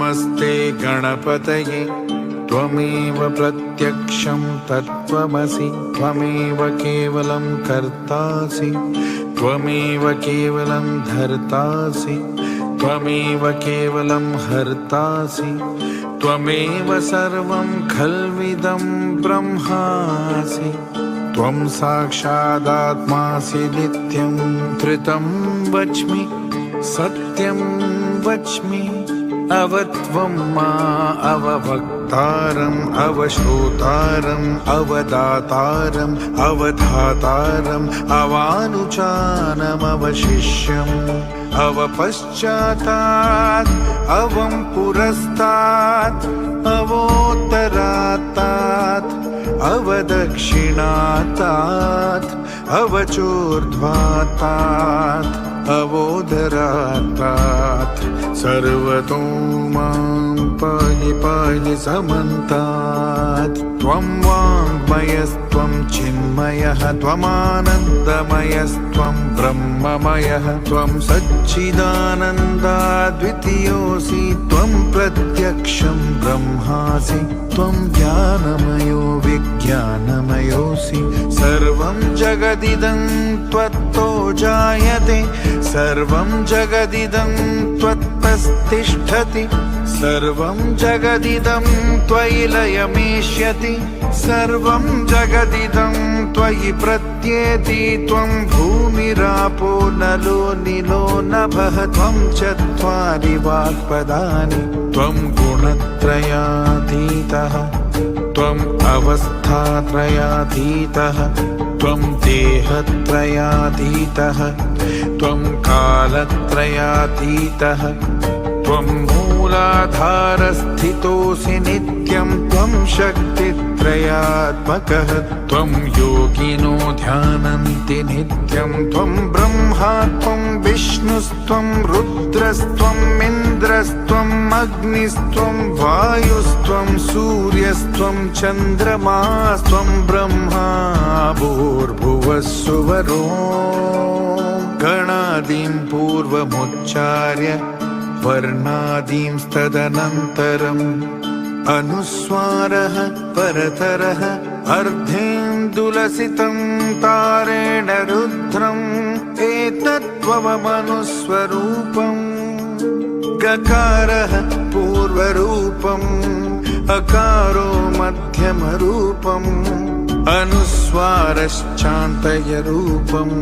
नमस्ते गणपतये त्वमेव प्रत्यक्षं तत्त्वमसि त्वमेव केवलं कर्तासि त्वमेव केवलं धर्तासि त्वमेव केवलं हर्तासि त्वमेव सर्वं खल्विदं ब्रह्मासि त्वं साक्षादात्मासि नित्यं धृतं वच्मि सत्यं वच्मि अवत्वं मा अवभक्तारम् अवश्रोतारम् अवदातारम् अवधातारम् अवानुचानमवशिष्यम् अवपश्चातात् अवं पुरस्तात् अवोत्तरात्तात् अवदक्षिणातात् अवचोर्ध्वातात् अवोदरात्तात् सर्वतो मां पाहि पाहि समन्तात् त्वं वाङ्मयस्त्वं चिन्मयः त्वमानन्दमयस्त्वं ब्रह्ममयः त्वं सच्चिदानन्दाद्वितीयोऽसि त्वं प्रत्यक्षं ब्रह्मासि त्वं ज्ञानमयो विज्ञानमयोऽसि सर्वं जगदिदं त्वत्तो जायते सर्वं जगदिदं त्वत्तस्तिष्ठति सर्वं जगदिदं त्वयि लयमेष्यति सर्वं जगदिदं त्वयि प्रत्येति त्वं भूमिरापो नलो निलो नभः त्वं चत्वारि वाक्पदानि त्वं गुणत्रयातीतः त्वम् अवस्थात्रयातीतः त्वं देहत्रयातीतः त्वं कालत्रयातीतः त्वं मूलाधारस्थितोऽसि नित्यं त्वं शक्तित्रयात्मकः त्वं योगिनो ध्यानन्ति नित्यं त्वं ब्रह्मा त्वं विष्णुस्त्वं रुद्रस्त्वं इन्द्रस्त्वं अग्निस्त्वं वायुस्त्वं सूर्यस्त्वं चन्द्रमास्त्वं ब्रह्मा भूर्भुवः सुवरो गणादीं पूर्वमुच्चार्य वर्णादींस्तदनन्तरम् अनुस्वारः परतरः अर्धेन्दुलसितं तारेण रुद्रम् एतत्त्वमनुस्वरूपम् गकारः पूर्वरूपम् अकारो मध्यमरूपम् अनुस्वारश्चान्तयरूपम्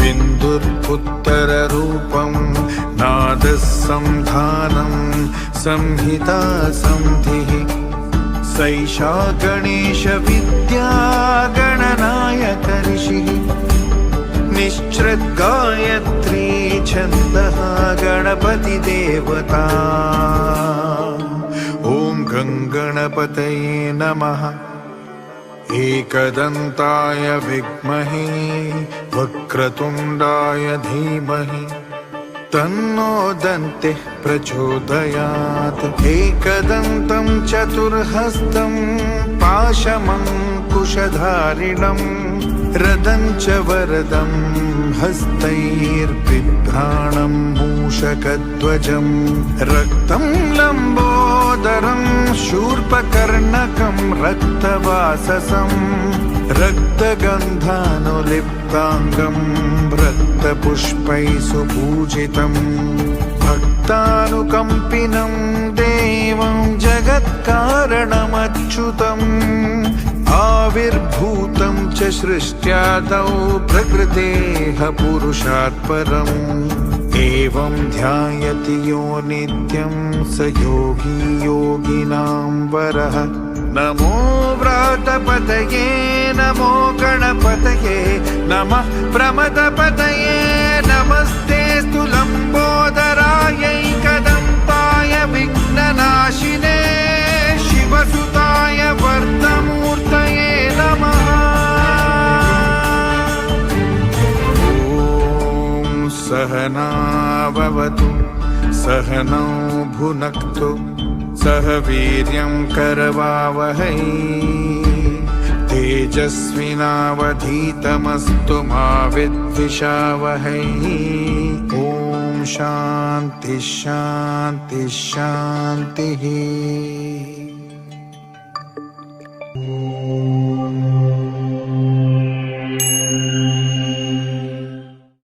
बिन्दुर्पुत्तररूपम् नादः संधानं संहिता संधिः सैषा गणेशविद्या गणनायकऋषिः निश्चृद्गायत्री छन्दः गणपतिदेवता ॐ गङ्गणपतये नमः एकदन्ताय विद्महे वक्रतुण्डाय धीमहि तन्नो दन्तिः प्रचोदयात् एकदन्तं चतुर्हस्तं पाशमङ्कुशधारिणं रदं च वरदं हस्तैर्बिभ्राणं मूषकध्वजं रक्तं लम्बोदरं शूर्पकर्णकं रक्तवाससं रक्तगन्धानुलिप्ताङ्गं रक्तपुष्पैः सुपूजितं भक्तानुकम्पिनं देवं जगत्कारणमच्युतम् आविर्भूतं च सृष्ट्यादौ प्रकृतेः पुरुषात् परम् एवं ध्यायति यो नित्यं स योगी योगिनां वरः नमो व्रातपतये नमो गणपतये नमः प्रमदपतये नमस्तेऽस्तु लम्बोदरायैकदन्ताय विघ्ननाशिने शिवसुताय वर्धमूर्तये नमः ॐ सहनाववतु सहनौ भुनक्तु सह वीर्यं करवावहै तेजस्विनावधीतमस्तु मा विद्विषावहै ॐ शांति शांति शांति।